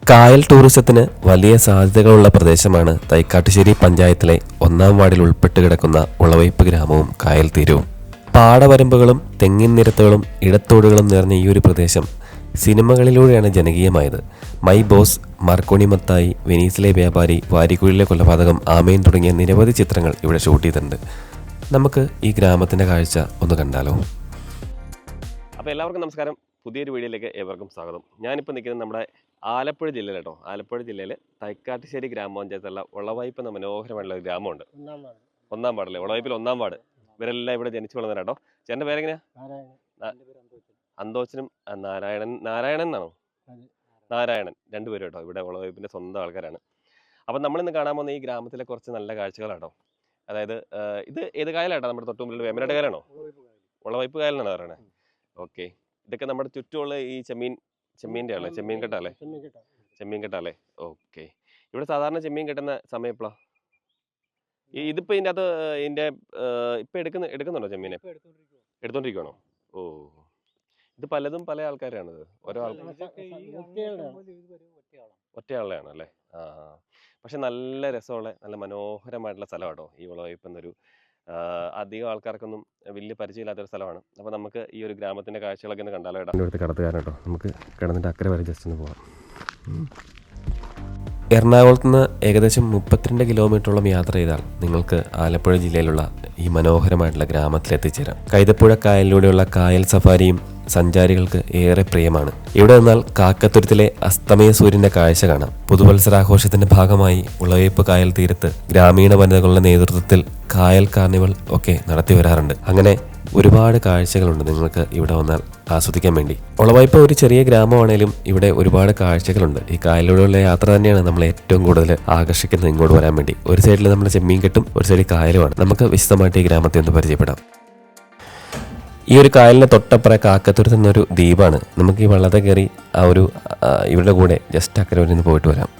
കായൽ ടൂറിസത്തിന് വലിയ സാധ്യതകളുള്ള പ്രദേശമാണ് തൈക്കാട്ടുശ്ശേരി പഞ്ചായത്തിലെ 1-ാം വാർഡിൽ ഉൾപ്പെട്ട് കിടക്കുന്ന ഉളവയ്പ് ഗ്രാമവും കായൽ തീരവും. പാടവരമ്പുകളും തെങ്ങിൻ നിരത്തുകളും ഇടത്തോടുകളും നിറഞ്ഞ ഈ ഒരു പ്രദേശം സിനിമകളിലൂടെയാണ് ജനകീയമായത്. മൈ ബോസ്, മാർക്കോണി മത്തായി, വെനീസിലെ വ്യാപാരി, വാരിക്കുഴിയിലെ കൊലപാതകം, ആമേൻ തുടങ്ങിയ നിരവധി ചിത്രങ്ങൾ ഇവിടെ ഷൂട്ട് ചെയ്തിട്ടുണ്ട്. നമുക്ക് ഈ ഗ്രാമത്തിൻ്റെ കാഴ്ച ഒന്ന് കണ്ടാലോ? അപ്പോൾ എല്ലാവർക്കും നമസ്കാരം. പുതിയൊരു വീഡിയോയിലേക്ക് ഏവർക്കും സ്വാഗതം. ഞാനിപ്പോൾ നിൽക്കുന്നത് നമ്മുടെ ആലപ്പുഴ ജില്ലയിൽ കേട്ടോ. ആലപ്പുഴ ജില്ലയിൽ തൈക്കാട്ടുശ്ശേരി ഗ്രാമപഞ്ചായത്തുള്ള ഉളവയ്പ് എന്ന മനോഹരമായിട്ടുള്ള ഒരു ഗ്രാമമുണ്ട്. 1-ാം വാർഡല്ലേ, ഉളവയ്പിൽ 1-ാം വാർഡ്. ഇവരെല്ലാം ഇവിടെ ജനിച്ചു വളർന്നവരാ കേട്ടോ. ചേട്ടൻ്റെ പേരെങ്ങനെയാ? അന്തോച്ചനും നാരായണൻ എന്നാണോ? നാരായണൻ, രണ്ടുപേരും കേട്ടോ. ഇവിടെ ഉളവയ്പിൻ്റെ സ്വന്തം ആൾക്കാരാണ്. അപ്പം നമ്മളിന്ന് കാണാൻ പോകുന്ന ഈ ഗ്രാമത്തിലെ കുറച്ച് നല്ല കാഴ്ചകളാട്ടോ. അതായത് ഇത് ഏത് കായലാട്ടോ? നമ്മുടെ തൊട്ട് മുമ്പിൽ വേമ്പനാട്ട് കായലാണോ? ഉളവയ്പ് കായലെന്നാണ് പറയണേ. ഓക്കെ, ഇതൊക്കെ നമ്മുടെ ചുറ്റുമുള്ള ഈ ചെമ്മീൻ്റെ അല്ലേ, ചെമ്മീൻ കെട്ടല്ലേ? ഓക്കെ. ഇവിടെ സാധാരണ ചെമ്മീൻ കെട്ടുന്ന സമയം എപ്പോഴാ? ഇതിപ്പോൾ ഇതിൻ്റെ അകത്ത് ഇപ്പം എടുക്കുന്നുണ്ടോ ചെമ്മീനെ? എടുത്തോണ്ടിരിക്കുവാണോ? ഓ, ഇത് പലതും പല ആൾക്കാരാണിത്, ഓരോ ഒറ്റയാളെയാണ് അല്ലേ? ആ, പക്ഷെ നല്ല രസമുള്ള നല്ല മനോഹരമായിട്ടുള്ള സ്ഥലമാട്ടോ ഈ ഉളവയ്പ് എന്നൊരു. അധികം ആൾക്കാർക്കൊന്നും വലിയ പരിചയമില്ലാത്തൊരു സ്ഥലമാണ്. അപ്പോൾ നമുക്ക് ഈ ഒരു ഗ്രാമത്തിൻ്റെ കാഴ്ചകളൊക്കെ ഒന്ന് കണ്ടാലോ? എൻ്റെ അടുത്ത് കടത്തുകാരൻ കേട്ടോ. നമുക്ക് കിടന്നിട്ട് അക്കരെ വരെ ജസ്റ്റ് ഒന്ന് പോകാം. എറണാകുളത്ത് നിന്ന് ഏകദേശം 32 കിലോമീറ്ററോളം യാത്ര ചെയ്താൽ നിങ്ങൾക്ക് ആലപ്പുഴ ജില്ലയിലുള്ള ഈ മനോഹരമായിട്ടുള്ള ഗ്രാമത്തിൽ എത്തിച്ചേരാം. കൈതപ്പുഴ കായലിലൂടെയുള്ള കായൽ സഫാരിയും സഞ്ചാരികൾക്ക് ഏറെ പ്രിയമാണ്. ഇവിടെ നിന്നാൽ കാക്കത്തുരുത്തിലെ അസ്തമയ സൂര്യന്റെ കാഴ്ച കാണാം. പുതുവത്സരാഘോഷത്തിന്റെ ഭാഗമായി ഉളവയ്പ് കായൽ തീരത്ത് ഗ്രാമീണ വനിതകളുടെ നേതൃത്വത്തിൽ കായൽ കാർണിവൽ ഒക്കെ നടത്തി വരാറുണ്ട്. അങ്ങനെ ഒരുപാട് കാഴ്ചകളുണ്ട് നിങ്ങൾക്ക് ഇവിടെ വന്നാൽ ആസ്വദിക്കാൻ വേണ്ടി. ഉളവയ്പ് ഒരു ചെറിയ ഗ്രാമമാണേലും ഇവിടെ ഒരുപാട് കാഴ്ചകളുണ്ട്. ഈ കായലിലൂടെയുള്ള യാത്ര തന്നെയാണ് നമ്മളെ ഏറ്റവും കൂടുതൽ ആകർഷിക്കുന്നത് ഇങ്ങോട്ട് വരാൻ വേണ്ടി. ഒരു സൈഡിൽ നമ്മൾ ചെമ്മീൻ കെട്ടും, ഒരു സൈഡിൽ കായലുമാണ്. നമുക്ക് വിശദമായിട്ട് ഈ ഗ്രാമത്തെ ഒന്ന് പരിചയപ്പെടാം. ഈ ഒരു കായലിന് തൊട്ടപ്പുറം കാക്കത്തുരുത്ത് എന്നൊരു ദ്വീപാണ്. നമുക്ക് ഈ വള്ളത്തെ കയറി ആ ഒരു ഇവരുടെ കൂടെ ജസ്റ്റ് അക്കരെ വരെ ഒന്ന് പോയിട്ട് വരാം.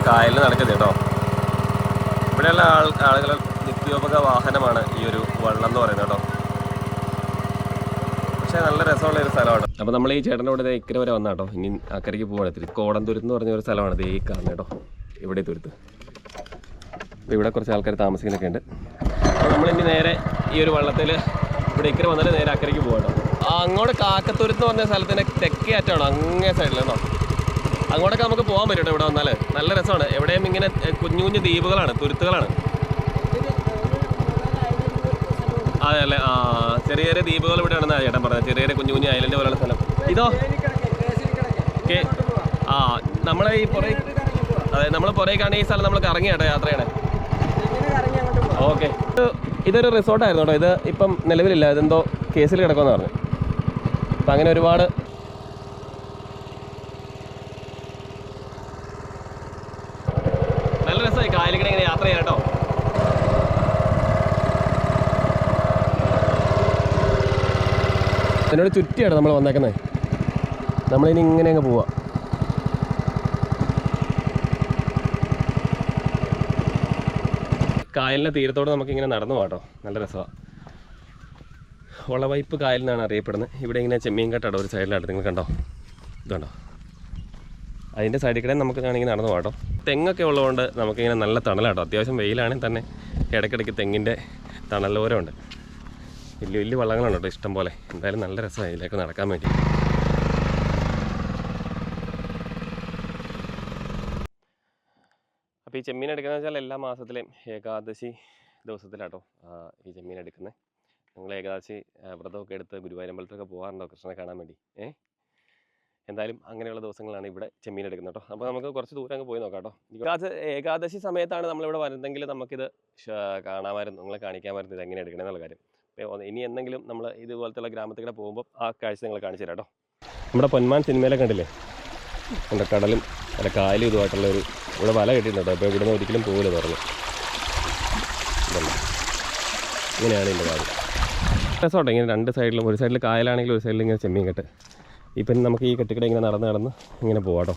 കായലിൽ നടക്കുന്നത് കേട്ടോ. ഇവിടെയുള്ള ആളുകൾ നിത്യോപക വാഹനമാണ് ഈ ഒരു വള്ളം എന്ന് പറയുന്നത് കേട്ടോ. പക്ഷേ നല്ല രസമുള്ള ഒരു സ്ഥലമാണ്. അപ്പോൾ നമ്മൾ ഈ ചേട്ടൻ്റെ കൂടെ ഇക്കരെ വരെ വന്ന കേട്ടോ. ഇനി അക്കരയ്ക്ക് പോവാണ്. ഇത്തിരി കോടംതുരുത്ത് എന്ന് പറഞ്ഞ ഒരു സ്ഥലമാണ് ഈ കാണുന്നത് കേട്ടോ. ഇവിടെ തുരുത്ത്. അപ്പോൾ ഇവിടെ കുറച്ച് ആൾക്കാർ താമസിക്കുന്നൊക്കെ ഉണ്ട്. അപ്പോൾ നമ്മളിനി നേരെ ഈ ഒരു വള്ളത്തിൽ ഇവിടെ ഇക്കരെ വന്നിട്ട് നേരെ അക്കരയ്ക്ക് പോകാം കേട്ടോ. അങ്ങോട്ട് കാക്കത്തുരുത്ത് എന്ന് പറഞ്ഞ സ്ഥലത്തിൻ്റെ തെക്കേ അറ്റാണോ, അങ്ങേ സൈഡിൽ കേട്ടോ. അങ്ങോട്ടൊക്കെ നമുക്ക് പോകാൻ പറ്റും ഇവിടെ വന്നാൽ. നല്ല രസമാണ്. എവിടെയും ഇങ്ങനെ കുഞ്ഞു കുഞ്ഞു ദ്വീപുകളാണ്, തുരുത്തുകളാണ്. അതെ അല്ലേ? ആ, ചെറിയ ചെറിയ ദ്വീപുകൾ ഇവിടെയാണെന്നാണ് ചേട്ടൻ പറഞ്ഞത്. ചെറിയ ചെറിയ കുഞ്ഞു കുഞ്ഞു ഐലൻഡ് പോലുള്ള സ്ഥലം. ഇതോ ഓക്കെ. ആ, നമ്മളെ ഈ അതെ, നമ്മൾ പുറകേക്കാണ് ഈ സ്ഥലം നമ്മൾ കറങ്ങി കേട്ടോ, യാത്രയാണ്. ഓക്കെ, ഇതൊരു റിസോർട്ടായിരുന്നു കേട്ടോ. ഇത് ഇപ്പം നിലവിലില്ല, ഇതെന്തോ കേസിൽ കിടക്കുമെന്ന് പറഞ്ഞു. അപ്പം അങ്ങനെ ഒരുപാട് നല്ല രസമായി കായലിക്കടെ ഇങ്ങനെ യാത്ര ചെയ്യാം കേട്ടോ. ഇതിനോട് ചുറ്റിയാണ് നമ്മൾ വന്നേക്കുന്നത്. നമ്മളിനി ഇങ്ങനെ അങ്ങ് പോവാം. കായലിൻ്റെ തീരത്തോട് നമുക്കിങ്ങനെ നടന്നു പോകാം കേട്ടോ. നല്ല രസമാണ്. ഉളവയ്പ് കായൽ എന്നാണ് അറിയപ്പെടുന്നത്. ഇവിടെ ഇങ്ങനെ ചെമ്മീൻ കെട്ടാട്ടോ ഒരു സൈഡിലായിട്ട്. നിങ്ങൾ കണ്ടോ, ഇതുണ്ടോ? അതിൻ്റെ സൈഡിൽ കൂടെ നമുക്ക് വേണമെങ്കിൽ നടന്നു പോകാം കേട്ടോ. തെങ്ങൊക്കെ ഉള്ളതുകൊണ്ട് നമുക്കിങ്ങനെ നല്ല തണലാട്ടോ. അത്യാവശ്യം വെയിലാണെങ്കിൽ തന്നെ ഇടയ്ക്കിടയ്ക്ക് തെങ്ങിൻ്റെ തണലോരമുണ്ട്. വലിയ വലിയ വള്ളങ്ങളുണ്ട് കേട്ടോ, ഇഷ്ടം പോലെ. എന്തായാലും നല്ല രസമായി ഇതിലേക്ക് നടക്കാൻ വേണ്ടി. അപ്പോൾ ഈ ചെമ്മീൻ എടുക്കുന്നത് വെച്ചാൽ എല്ലാ മാസത്തിലെയും ഏകാദശി ദിവസത്തിലാട്ടോ ഈ ചെമ്മീൻ എടുക്കുന്നത്. നിങ്ങൾ ഏകാദശി വ്രതമൊക്കെ എടുത്ത് ഗുരുവായൂരമ്പലത്തിലൊക്കെ പോകാറുണ്ടോ കൃഷ്ണനെ കാണാൻ വേണ്ടി? എന്തായാലും അങ്ങനെയുള്ള ദിവസങ്ങളാണ് ഇവിടെ ചെമ്മീൻ എടുക്കുന്നത് കേട്ടോ. അപ്പോൾ നമുക്ക് കുറച്ച് ദൂരം അങ്ങ് പോയി നോക്കാം കേട്ടോ. ഏകാദശി സമയത്താണ് നമ്മളിവിടെ വരുന്നതെങ്കിൽ നമുക്കിത് കാണാമായിരുന്നു, നിങ്ങളെ കാണിക്കാമായിരുന്നു ഇത് എങ്ങനെ എടുക്കണമെന്നുള്ള കാര്യം. ഇനി എന്തെങ്കിലും നമ്മൾ ഇതുപോലത്തെ ഗ്രാമത്തിലൂടെ പോകുമ്പോൾ ആ കാഴ്ച നിങ്ങൾ കാണിച്ചു തരാം കേട്ടോ. നമ്മുടെ പൊന്മാൻ സിനിമയിലെ കണ്ടില്ലേ, നമ്മുടെ കടലും അല്ല കായലും ഇതുമായിട്ടുള്ള ഒരു ഇവിടെ വല കെട്ടിയിട്ടുണ്ട്. അപ്പോൾ ഇവിടുന്ന് ഒരിക്കലും പോകില്ല തുറന്ന്. ഇങ്ങനെയാണ് ഇതിൻ്റെ കാര്യം. രസമുണ്ട് ഇങ്ങനെ രണ്ട് സൈഡിലും. ഒരു സൈഡിൽ കായലാണെങ്കിലും ഒരു സൈഡിൽ ഇങ്ങനെ ചെമ്മീൻ കെട്ട്. ഇപ്പം നമുക്ക് ഈ കെട്ടിക്കട ഇങ്ങനെ നടന്ന് ഇങ്ങനെ പോകാം കേട്ടോ.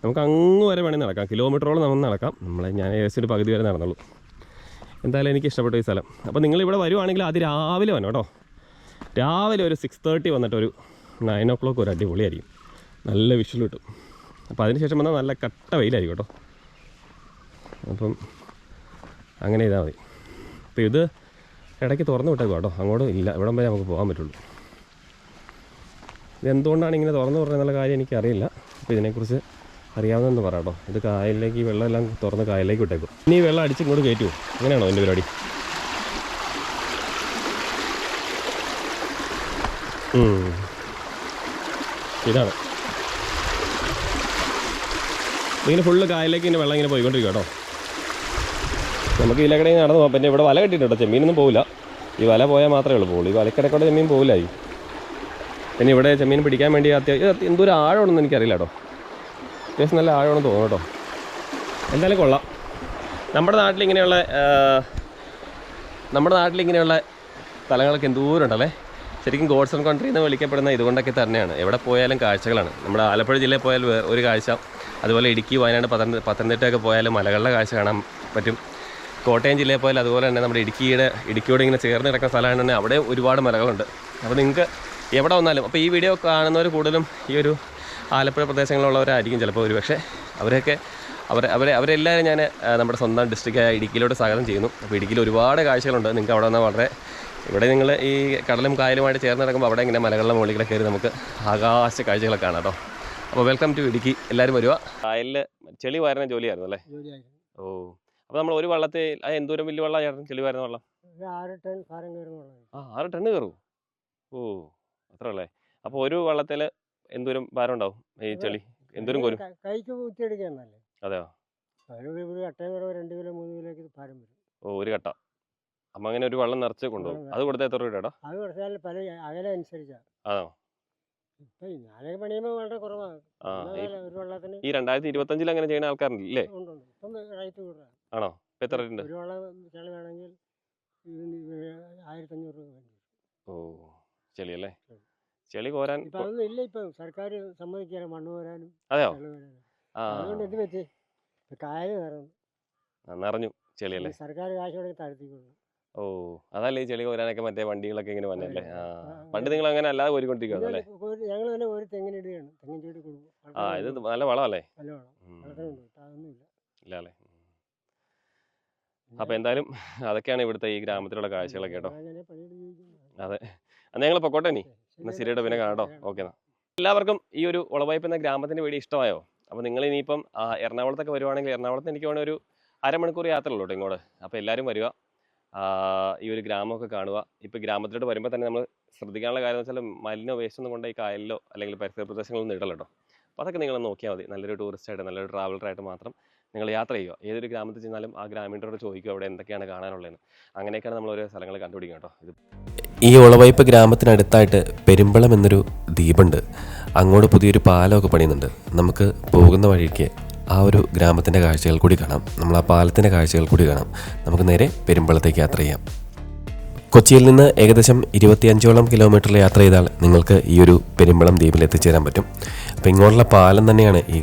നമുക്ക് അങ്ങ് വരെ വേണമെങ്കിൽ നടക്കാം, കിലോമീറ്ററോളം നമുക്ക് നടക്കാം. ഞാൻ ഏകദേശം ഒരു പകുതി വരെ നടന്നുള്ളൂ. എന്തായാലും എനിക്ക് ഇഷ്ടപ്പെട്ടു ഈ സ്ഥലം. അപ്പോൾ നിങ്ങളിവിടെ വരുവാണെങ്കിൽ അത് രാവിലെ വരണം കേട്ടോ. രാവിലെ ഒരു 6:30 വന്നിട്ട് ഒരു 9 o'clock ഒരു അടിപൊളിയായിരിക്കും, നല്ല വിഷ്വൽ കിട്ടും. അപ്പോൾ അതിനുശേഷം വന്നാൽ നല്ല കട്ട വെയിലായിരിക്കും കേട്ടോ. അപ്പം അങ്ങനെ ചെയ്താൽ മതി. അപ്പോൾ ഇത് ഇടയ്ക്ക് തുറന്ന് വിട്ടേക്കും കേട്ടോ, അങ്ങോട്ടും ഇല്ല, ഇവിടം വരെ നമുക്ക് പോകാൻ പറ്റുള്ളൂ. ഇതെന്തുകൊണ്ടാണ് ഇങ്ങനെ തുറന്ന് പറഞ്ഞെന്നുള്ള കാര്യം എനിക്കറിയില്ല. അപ്പോൾ ഇതിനെക്കുറിച്ച് അറിയാവുന്നതെന്ന് പറയാം കേട്ടോ. ഇത് കായലിലേക്ക് ഈ വെള്ളമെല്ലാം തുറന്ന് കായലിലേക്ക് വിട്ടേക്കും. ഇനി ഈ വെള്ളം അടിച്ച് ഇങ്ങോട്ട് കയറ്റുമോ? അങ്ങനെയാണോ എൻ്റെ പരിപാടി? ഇതാണ് ഇങ്ങനെ ഫുള്ള് കായലിലേക്ക് ഇങ്ങനെ വെള്ളം ഇങ്ങനെ പോയിക്കൊണ്ടിരിക്കും കേട്ടോ. നമുക്ക് ഇതിലക്കടെ നടന്നു പോകാം. പിന്നെ ഇവിടെ വല കെട്ടിയിട്ടോ, ചെമ്മീനൊന്നും പോകില്ല. ഈ വല പോയാൽ മാത്രമേ ഉള്ളൂ പോകുള്ളൂ. ഈ വലക്കിടക്കോടെ ചെമ്മീൻ പോകില്ലായി. പിന്നെ ഇവിടെ ചെമ്മീൻ പിടിക്കാൻ വേണ്ടി അത്യാവശ്യം എന്തോരം ആഴമാണെന്ന് എനിക്കറിയില്ല കേട്ടോ. അത്യാവശ്യം നല്ല ആഴമാണെന്ന് തോന്നുന്നു കേട്ടോ. എന്തായാലും കൊള്ളാം. നമ്മുടെ നാട്ടിലിങ്ങനെയുള്ള സ്ഥലങ്ങളൊക്കെ എന്തോരം ഉണ്ടല്ലേ. ശരിക്കും ഗോഡ്സ് ആൻഡ് കൺട്രി എന്ന് വിളിക്കപ്പെടുന്ന ഇതുകൊണ്ടൊക്കെ തന്നെയാണ്. എവിടെ പോയാലും കാഴ്ചകളാണ്. നമ്മുടെ ആലപ്പുഴ ജില്ലയിൽ പോയാൽ ഒരു കാഴ്ച, അതുപോലെ ഇടുക്കി, വയനാട്, പത്തനംതിട്ടയൊക്കെ പോയാലും മലകളുടെ കാഴ്ച കാണാൻ പറ്റും. കോട്ടയം ജില്ലയിൽ പോയാൽ അതുപോലെ തന്നെ നമ്മുടെ ഇടുക്കിയോട് ഇങ്ങനെ ചേർന്ന് കിടക്കുന്ന സ്ഥലമാണ് തന്നെ, അവിടെ ഒരുപാട് മലകളുണ്ട്. അപ്പോൾ നിങ്ങൾക്ക് എവിടെ വന്നാലും, അപ്പോൾ ഈ വീഡിയോ കാണുന്നവർ കൂടുതലും ഈ ഒരു ആലപ്പുഴ പ്രദേശങ്ങളിലുള്ളവരായിരിക്കും ചിലപ്പോൾ. പക്ഷേ അവരെല്ലാവരും ഞാൻ നമ്മുടെ സ്വന്തം ഡിസ്ട്രിക്റ്റായ ഇടുക്കിയിലോട്ട് സ്വാഗതം ചെയ്യുന്നു. അപ്പോൾ ഇടുക്കിയിൽ ഒരുപാട് കാഴ്ചകളുണ്ട്. നിങ്ങൾക്ക് അവിടെ വന്നാൽ വളരെ, ഇവിടെ നിങ്ങൾ ഈ കടലും കായലുമായിട്ട് ചേർന്ന് നടക്കുമ്പോൾ അവിടെ ഇങ്ങനെ മലകളുടെ മുകളിൽ കയറി നമുക്ക് ആകാശ കാഴ്ചകളൊക്കെ കാണാം കേട്ടോ. അപ്പോൾ വെൽക്കം ടു ഇടുക്കി. എല്ലാവരും വരുക. കായലിൽ ചെളി വാരുന്ന ജോലിയായിരുന്നു അല്ലേ? ഓ, അപ്പോൾ നമ്മൾ ഒരു വള്ളത്തിൽ എന്തോരം വലിയ വെള്ളം ചേർന്ന് ചെളി വാരുന്ന വെള്ളം? 6 ടൺ ഭാരം കയറുന്ന 6 ടണ്ണ് കയറും. ഓ, അത്ര അല്ലേ. അപ്പോൾ ഒരു വള്ളത്തിൽ എന്തോരം ഭാരം ഉണ്ടാവും ഈ ചെളി? എന്തോരം കോരും? കൈക്ക് കുത്തിയെടുക്കാന്നല്ലേ. അതെയോ? ഒരു കട്ടയും 2 കിലോ 3 കിലോക്ക് ഭാരം വരും. ഓ, ഒരു കട്ട. അപ്പം അങ്ങനെ ഒരു വെള്ളം നിറച്ച് കൊണ്ടുപോകും. അത് കൊടുത്താൽ എത്ര രൂപ? അത് കൊടുത്താൽ പല അകല അനുസരിച്ചാണ്. ആണോ? ഇപ്പൊ ഞാനൊക്കെ പണിയുമ്പോൾ വളരെ കുറവാണ്. ഒരു വെള്ളത്തിന് ഈ 2025 അങ്ങനെ ചെയ്യുന്ന ആൾക്കാരുണ്ടല്ലേ? ഉണ്ട്. ഇപ്പം റേറ്റ് കൂടുതലാണ്. ആണോ? ഇപ്പം എത്ര ഉണ്ട്? ഒരു വെള്ളം ചെളി വേണമെങ്കിൽ 1500 രൂപ. ഓ, ചെളി അല്ലേ. ചെളി കോരാൻ ഇപ്പൊ അതൊന്നും ഇല്ല. ഇപ്പൊ സർക്കാർ സമ്മതിക്കാറ് മണ്ണ് കോരാനും. അതെയോ? അതുകൊണ്ട് എന്ത് പറ്റി, കായൽ നിറഞ്ഞു ചെളി അല്ലേ. സർക്കാർ കാശ് കൊടുത്ത് താഴ്ത്തിക്കൊള്ളു. ഓ, അതല്ലേ ഈ ചെളി കോരാനൊക്കെ മറ്റേ വണ്ടികളൊക്കെ ഇങ്ങനെ വന്നല്ലേ. പണ്ട് നിങ്ങൾ അങ്ങനെ അല്ലാതെ കോരിക്കൊണ്ടിരിക്കുകയാണല്ലേ? ഞങ്ങൾ തന്നെ ഒരു തെങ്ങിനിടുകയാണ്, തെങ്ങിൻ ചെടി കൊടുക്കും. ഇത് നല്ല വളമല്ലേ? നല്ല വളം. അതൊന്നുമില്ല. ഇല്ല അല്ലേ. അപ്പൊ എന്തായാലും അതൊക്കെയാണ് ഇവിടുത്തെ ഈ ഗ്രാമത്തിലുള്ള കാഴ്ചകളൊക്കെ കേട്ടോ. അതെ, അന്ന് ഞങ്ങൾ പൊക്കോട്ടെ. ഇന്ന് സിരിയുടെ പിന്നെ കാണാട്ടോ. ഓക്കെ, എല്ലാവർക്കും ഈ ഒരു ഉളവയ്പ് എന്ന ഗ്രാമത്തിന്റെ വീഡിയോ ഇഷ്ടമായോ? അപ്പോൾ നിങ്ങൾ ഇനിയിപ്പം എറണാകുളത്തൊക്കെ വരുവാണെങ്കിൽ, എറണാകുളത്ത് എനിക്ക് വേണമെങ്കിൽ ഒരു അരമണിക്കൂർ യാത്ര ഉള്ളൂ കേട്ടോ ഇങ്ങോട്ട്. അപ്പോൾ എല്ലാവരും വരിക, ഈ ഒരു ഗ്രാമമൊക്കെ കാണുക. ഇപ്പോൾ ഗ്രാമത്തിലോട്ട് വരുമ്പോൾ തന്നെ നമ്മൾ ശ്രദ്ധിക്കാനുള്ള കാര്യം എന്ന് വെച്ചാൽ മലിനോ വേസ്റ്റ് ഒന്നും കൊണ്ട് ഈ കായലിലോ അല്ലെങ്കിൽ പരിസര പ്രദേശങ്ങളൊന്നും ഇടല്ലോ കേട്ടോ. അപ്പോൾ അതൊക്കെ നിങ്ങൾ നോക്കിയാൽ മതി. നല്ലൊരു ടൂറിസ്റ്റായിട്ട്, നല്ലൊരു ട്രാവലറായിട്ട് മാത്രം നിങ്ങൾ യാത്ര ചെയ്യുക. ഏതൊരു ഗ്രാമത്തിൽ ചെന്നാലും ആ ഗ്രാമീണരോട് ചോദിക്കുക അവിടെ എന്തൊക്കെയാണ് കാണാനുള്ളതെന്ന്. അങ്ങനെയൊക്കെയാണ് നമ്മൾ ഓരോ സ്ഥലങ്ങൾ കണ്ടുപിടിക്കുക കേട്ടോ. ഈ ഉളവയ്പ് ഗ്രാമത്തിനടുത്തായിട്ട് പെരുമ്പളം എന്നൊരു ദ്വീപുണ്ട്. അങ്ങോട്ട് പുതിയൊരു പാലമൊക്കെ പണിയുന്നുണ്ട്. നമുക്ക് പോകുന്ന വഴിക്ക് ആ ഒരു ഗ്രാമത്തിൻ്റെ കാഴ്ചകൾ കൂടി കാണാം. നമ്മൾ ആ പാലത്തിൻ്റെ കാഴ്ചകൾ കൂടി കാണാം. നമുക്ക് നേരെ പെരുമ്പളത്തേക്ക് യാത്ര ചെയ്യാം. കൊച്ചിയിൽ നിന്ന് ഏകദേശം 25ഓളം കിലോമീറ്റർ യാത്ര ചെയ്താൽ നിങ്ങൾക്ക് ഈ ഒരു പെരുമ്പളം ദ്വീപിൽ എത്തിച്ചേരാൻ പറ്റും. അപ്പോൾ ഇങ്ങോട്ടുള്ള പാലം തന്നെയാണ് ഈ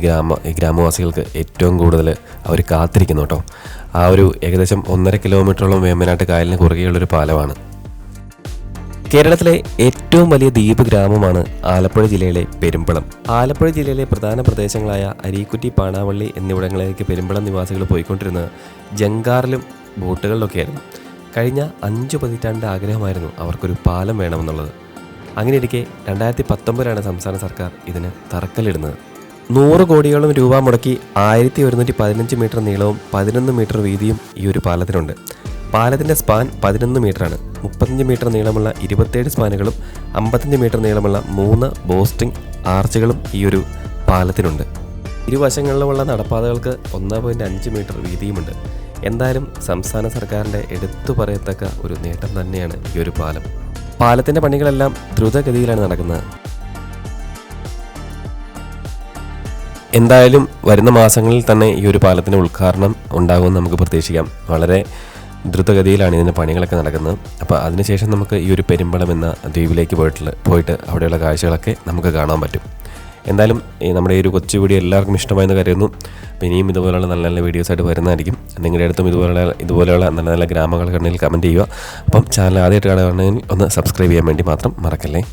ഗ്രാമവാസികൾക്ക് ഏറ്റവും കൂടുതൽ അവർ കാത്തിരിക്കുന്നു കേട്ടോ. ആ ഒരു ഏകദേശം 1.5 കിലോമീറ്ററോളം വേമ്പനാട്ട് കായലിന് കുറുകെയുള്ളൊരു പാലമാണ്. കേരളത്തിലെ ഏറ്റവും വലിയ ദ്വീപ് ഗ്രാമമാണ് ആലപ്പുഴ ജില്ലയിലെ പെരുമ്പളം. ആലപ്പുഴ ജില്ലയിലെ പ്രധാന പ്രദേശങ്ങളായ അരീക്കുറ്റി, പാണാവള്ളി എന്നിവിടങ്ങളിലേക്ക് പെരുമ്പളം നിവാസികൾ പോയിക്കൊണ്ടിരുന്നത് ജങ്കാറിലും ബോട്ടുകളിലൊക്കെയായിരുന്നു. കഴിഞ്ഞ 5 പതിറ്റാണ്ട് ആഗ്രഹമായിരുന്നു അവർക്കൊരു പാലം വേണമെന്നുള്ളത്. അങ്ങനെയിരിക്കെ 2019 സംസ്ഥാന സർക്കാർ ഇതിന് തറക്കല്ലിടുന്നത്. 100 കോടിയോളം രൂപ മുടക്കി 1115 മീറ്റർ നീളവും 11 മീറ്റർ വീതിയും ഈ ഒരു പാലത്തിനുണ്ട്. പാലത്തിൻ്റെ സ്പാൻ 11 മീറ്ററാണ്. 35 മീറ്റർ നീളമുള്ള 27 സ്പാനുകളും 55 മീറ്റർ നീളമുള്ള 3 ബോസ്റ്റിംഗ് ആർച്ചുകളും ഈ ഒരു പാലത്തിനുണ്ട്. ഇരുവശങ്ങളിലുമുള്ള നടപ്പാതകൾക്ക് 1.5 മീറ്റർ വീതിയുമുണ്ട്. എന്തായാലും സംസ്ഥാന സർക്കാരിൻ്റെ എടുത്തു പറയത്തക്ക ഒരു നേട്ടം തന്നെയാണ് ഈ ഒരു പാലം. പാലത്തിൻ്റെ പണികളെല്ലാം ദ്രുതഗതിയിലാണ് നടക്കുന്നത്. എന്തായാലും വരുന്ന മാസങ്ങളിൽ തന്നെ ഈ ഒരു പാലത്തിൻ്റെ ഉദ്ഘാടനം ഉണ്ടാകുമെന്ന് നമുക്ക് പ്രതീക്ഷിക്കാം. വളരെ ദ്രുതഗതിയിലാണ് ഇതിൻ്റെ പണികളൊക്കെ നടക്കുന്നത്. അപ്പോൾ അതിനുശേഷം നമുക്ക് ഈ ഒരു പെരുമ്പളം എന്ന ദ്വീപിലേക്ക് പോയിട്ട് അവിടെയുള്ള കാഴ്ചകളൊക്കെ നമുക്ക് കാണാൻ പറ്റും. എന്തായാലും നമ്മുടെ ഈ ഒരു കൊച്ചു വീഡിയോ എല്ലാവർക്കും ഇഷ്ടമായെന്ന് കരുതുന്നു. അപ്പോൾ ഇനിയും ഇതുപോലെയുള്ള നല്ല നല്ല വീഡിയോസായിട്ട് വരുന്നതായിരിക്കും. നിങ്ങളുടെ അടുത്തും ഇതുപോലെയുള്ള നല്ല നല്ല ഗ്രാമങ്ങൾ കണ്ടെങ്കിൽ കമൻറ്റ് ചെയ്യുക. അപ്പം ചാനൽ ആദ്യമായിട്ട് കാണുകയാണെങ്കിൽ ഒന്ന് സബ്സ്ക്രൈബ് ചെയ്യാൻ വേണ്ടി മാത്രം മറക്കല്ലേ.